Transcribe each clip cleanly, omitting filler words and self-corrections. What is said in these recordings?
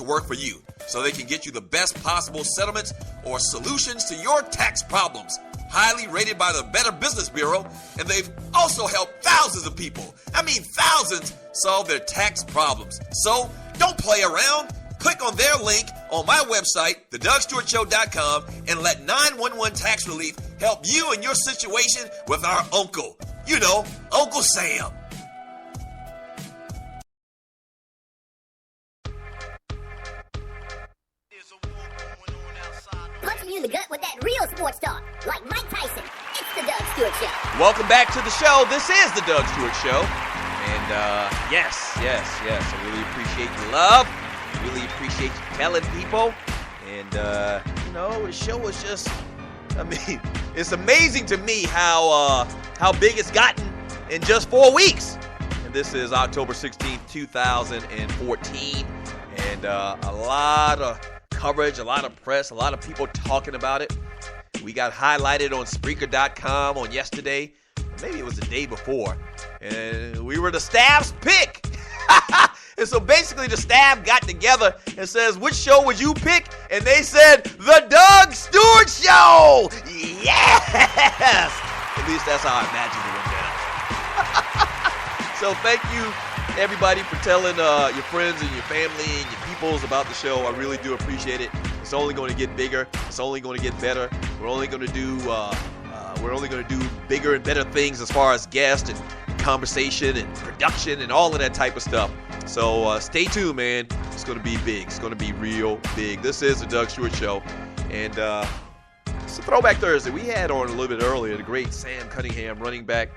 work for you so they can get you the best possible settlements or solutions to your tax problems. Highly rated by the Better Business Bureau, and they've also helped thousands of people, thousands, solve their tax problems. So don't play around. Click on their link on my website, thedougstewartshow.com, and let 911 Tax Relief help you in your situation with our uncle. You know, Uncle Sam. Punching you in the gut with that real sports talk, like Mike Tyson. It's the Doug Stewart Show. Welcome back to the show. This is the Doug Stewart Show. And yes, I really appreciate the love. Really appreciate you telling people. And, the show is just, it's amazing to me how big it's gotten in just 4 weeks. And this is October 16th, 2014. And a lot of coverage, a lot of press, a lot of people talking about it. We got highlighted on Spreaker.com on yesterday. Maybe it was the day before. And we were the staff's pick. And so basically the staff got together and says, which show would you pick? And they said, the Doug Stewart Show! Yes! At least that's how I imagine it went down. So thank you, everybody, for telling your friends and your family and your peoples about the show. I really do appreciate it. It's only going to get bigger. It's only going to get better. We're only going to do bigger and better things as far as guests and conversation and production and all of that type of stuff. So stay tuned, man. It's going to be big. It's going to be real big. This is the Doug Stewart Show. And it's a Throwback Thursday. We had on a little bit earlier the great Sam Cunningham, running back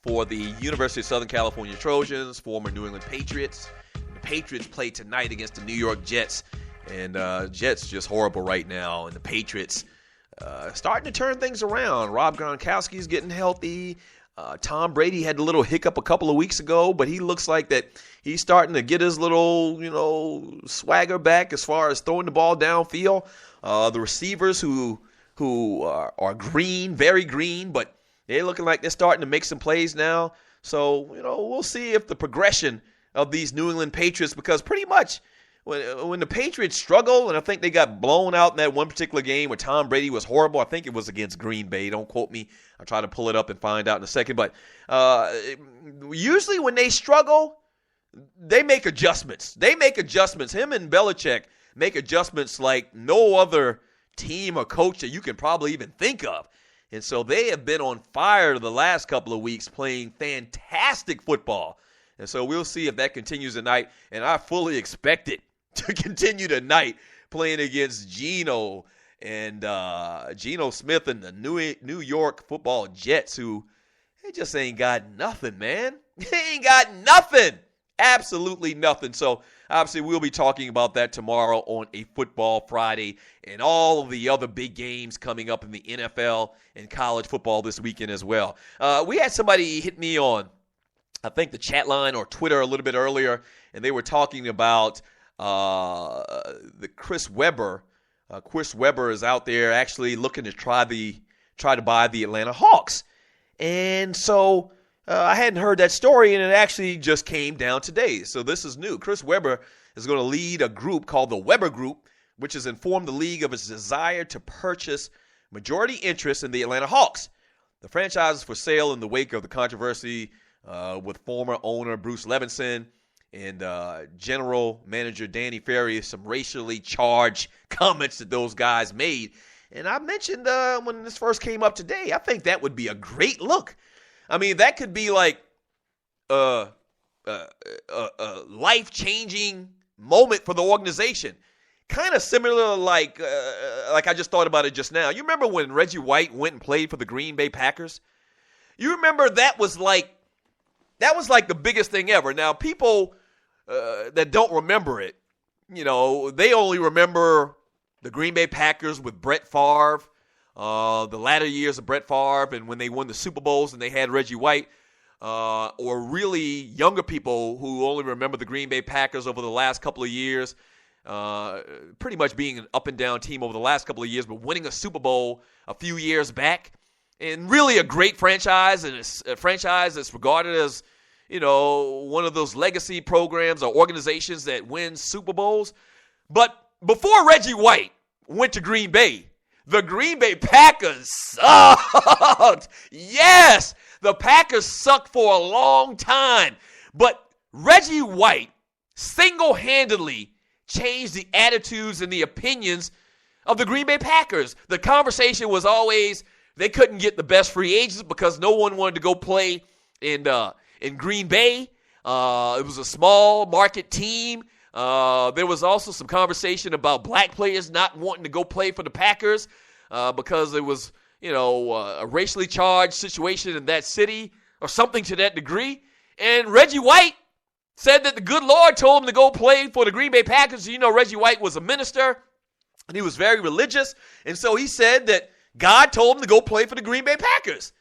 for the University of Southern California Trojans, former New England Patriots. The Patriots play tonight against the New York Jets. And Jets just horrible right now. And the Patriots starting to turn things around. Rob Gronkowski's getting healthy. Tom Brady had a little hiccup a couple of weeks ago, but he looks like that he's starting to get his little, swagger back as far as throwing the ball downfield. The receivers who are green, very green, but they're looking like they're starting to make some plays now. So, we'll see if the progression of these New England Patriots, because pretty much when the Patriots struggle, and I think they got blown out in that one particular game where Tom Brady was horrible. I think it was against Green Bay. Don't quote me. I'll try to pull it up and find out in a second. But usually when they struggle, they make adjustments. Him and Belichick make adjustments like no other team or coach that you can probably even think of. And so they have been on fire the last couple of weeks playing fantastic football. And so we'll see if that continues tonight. And I fully expect it to continue tonight, playing against Geno and Geno Smith and the New York Football Jets, who they just ain't got nothing, man. They ain't got nothing. Absolutely nothing. So obviously we'll be talking about that tomorrow on a Football Friday and all of the other big games coming up in the NFL and college football this weekend as well. We had somebody hit me on, I think, the chat line or Twitter a little bit earlier, and they were talking about the Chris Webber. Chris Webber is out there actually looking to try to buy the Atlanta Hawks. And so I hadn't heard that story, and it actually just came down today. So this is new. Chris Webber is going to lead a group called the Webber Group, which has informed the league of its desire to purchase majority interest in the Atlanta Hawks. The franchise is for sale in the wake of the controversy with former owner Bruce Levinson and general manager Danny Ferry, some racially charged comments that those guys made. And I mentioned when this first came up today, I think that would be a great look. I mean, that could be like a life-changing moment for the organization. Kind of similar like I just thought about it just now. You remember when Reggie White went and played for the Green Bay Packers? You remember that was like the biggest thing ever. Now, people that don't remember it, they only remember the Green Bay Packers with Brett Favre, the latter years of Brett Favre, and when they won the Super Bowls and they had Reggie White, or really younger people who only remember the Green Bay Packers over the last couple of years, pretty much being an up-and-down team over the last couple of years, but winning a Super Bowl a few years back. And really a great franchise, and a franchise that's regarded as, one of those legacy programs or organizations that wins Super Bowls. But before Reggie White went to Green Bay, the Green Bay Packers sucked. Yes, the Packers sucked for a long time. But Reggie White single-handedly changed the attitudes and the opinions of the Green Bay Packers. The conversation was always they couldn't get the best free agents because no one wanted to go play in Green Bay. It was a small market team. There was also some conversation about black players not wanting to go play for the Packers because it was, a racially charged situation in that city or something to that degree. And Reggie White said that the good Lord told him to go play for the Green Bay Packers. Reggie White was a minister, and he was very religious. And so he said that God told him to go play for the Green Bay Packers.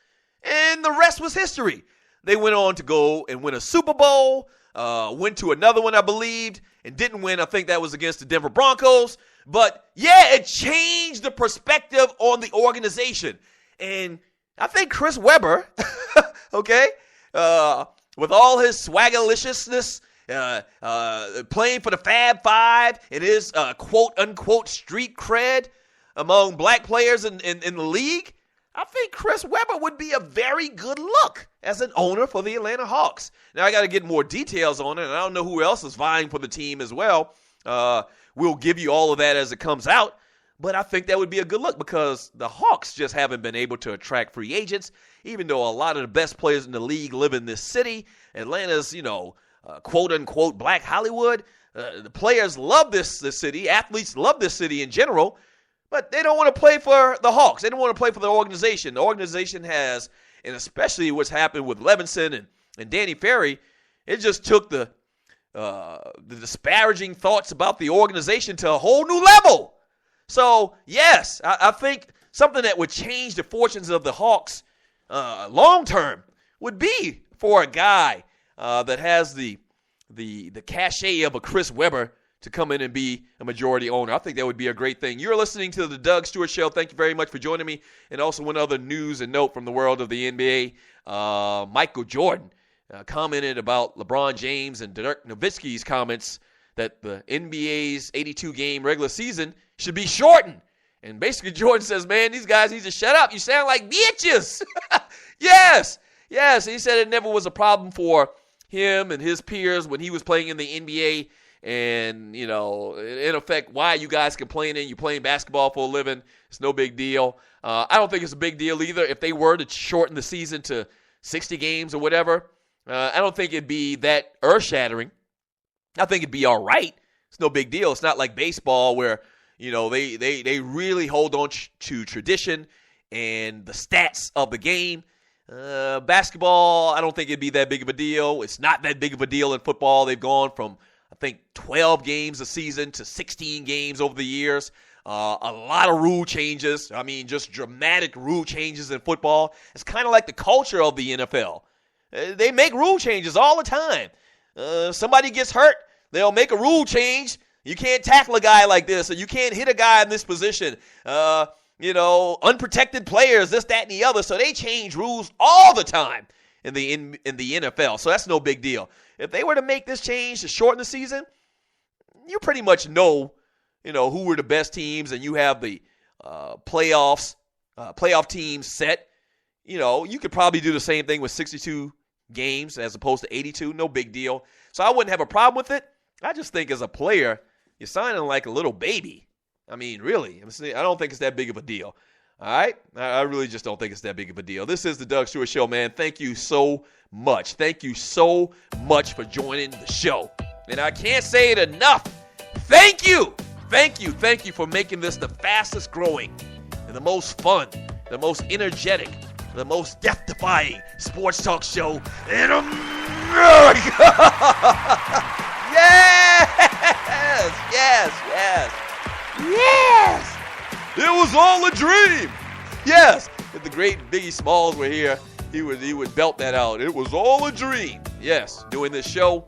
And the rest was history. They went on to go and win a Super Bowl, went to another one, I believed, and didn't win. I think that was against the Denver Broncos. But, yeah, it changed the perspective on the organization. And I think Chris Webber, okay, with all his swaggerliciousness, playing for the Fab Five and his quote-unquote street cred among black players in the league, I think Chris Webber would be a very good look as an owner for the Atlanta Hawks. Now, I got to get more details on it, and I don't know who else is vying for the team as well. We'll give you all of that as it comes out. But I think that would be a good look because the Hawks just haven't been able to attract free agents, even though a lot of the best players in the league live in this city. Atlanta's, quote-unquote black Hollywood. The players love this city. Athletes love this city in general. But they don't want to play for the Hawks. They don't want to play for the organization. The organization has, and especially what's happened with Levinson and Danny Ferry, it just took the disparaging thoughts about the organization to a whole new level. So, yes, I think something that would change the fortunes of the Hawks long term would be for a guy that has the cachet of a Chris Webber to come in and be a majority owner. I think that would be a great thing. You're listening to the Doug Stewart Show. Thank you very much for joining me. And also one other news and note from the world of the NBA. Michael Jordan commented about LeBron James and Dirk Nowitzki's comments that the NBA's 82-game regular season should be shortened. And basically Jordan says, man, these guys need to shut up. You sound like bitches. Yes. He said it never was a problem for him and his peers when he was playing in the NBA. And, in effect, why are you guys complaining? You're playing basketball for a living. It's no big deal. I don't think it's a big deal either. If they were to shorten the season to 60 games or whatever, I don't think it'd be that earth-shattering. I think it'd be all right. It's no big deal. It's not like baseball where, they really hold on to tradition and the stats of the game. Basketball, I don't think it'd be that big of a deal. It's not that big of a deal in football. They've gone from, I think, 12 games a season to 16 games over the years. A lot of rule changes. I mean, just dramatic rule changes in football. It's kind of like the culture of the NFL. They make rule changes all the time. Somebody gets hurt, they'll make a rule change. You can't tackle a guy like this, or you can't hit a guy in this position. Unprotected players, this, that, and the other. So they change rules all the time in the NFL. So that's no big deal. If they were to make this change to shorten the season, you pretty much know who were the best teams, and you have the playoff teams set. You could probably do the same thing with 62 games as opposed to 82. No big deal. So I wouldn't have a problem with it. I just think as a player, you're signing like a little baby. I mean, really. I don't think it's that big of a deal. All right? I really just don't think it's that big of a deal. This is the Doug Stewart Show, man. Thank you so much. Thank you so much for joining the show. And I can't say it enough. Thank you. Thank you for making this the fastest growing and the most fun, the most energetic, the most death-defying sports talk show in America. Yes. It was all a dream. Yes. If the great Biggie Smalls were here, he would belt that out. It was all a dream. Yes. Doing this show,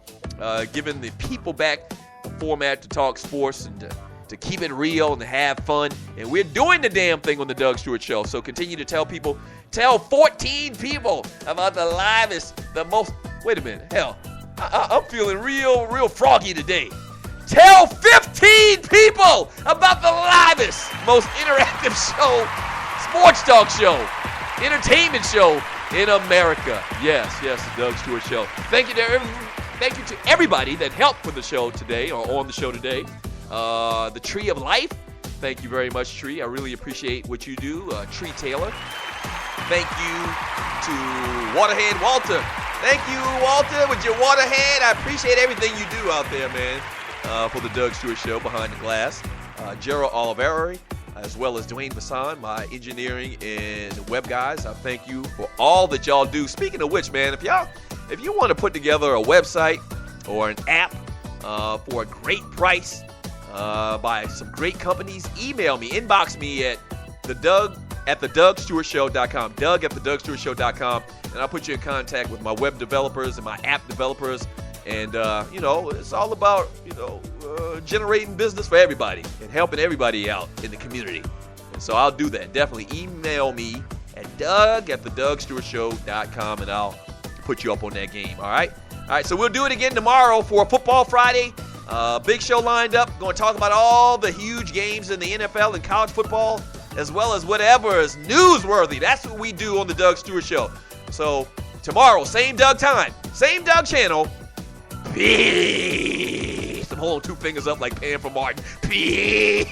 giving the people back a format to talk sports and to keep it real and to have fun. And we're doing the damn thing on the Doug Stewart Show. So continue to tell 14 people about the livest, the most Wait a minute. Hell, I'm feeling real froggy today. Tell 15 people about the livest, most interactive show, sports talk show, entertainment show in America. Yes, the Doug Stewart Show. Thank you to everybody that helped with the show today, or on the show today. The Tree of Life. Thank you very much, Tree. I really appreciate what you do. Tree Taylor. Thank you to Waterhead Walter. Thank you, Walter, with your Waterhead. I appreciate everything you do out there, man, for the Doug Stewart Show behind the glass. Gerald Oliveri, as well as Dwayne Masson, my engineering and web guys. I thank you for all that y'all do. Speaking of which, man, if you want to put together a website or an app for a great price by some great companies, email me, inbox me at DougStewartShow.com, Doug@TheDougStewartShow.com, and I'll put you in contact with my web developers and my app developers. And, it's all about, generating business for everybody and helping everybody out in the community. And so I'll do that. Definitely email me at Doug@TheDougStewartShow.com, and I'll put you up on that game, all right? All right, so we'll do it again tomorrow for Football Friday. Big show lined up. Going to talk about all the huge games in the NFL and college football, as well as whatever is newsworthy. That's what we do on the Doug Stewart Show. So tomorrow, same Doug time, same Doug channel. Peace. I'm holding two fingers up like Pam from Martin. Peace.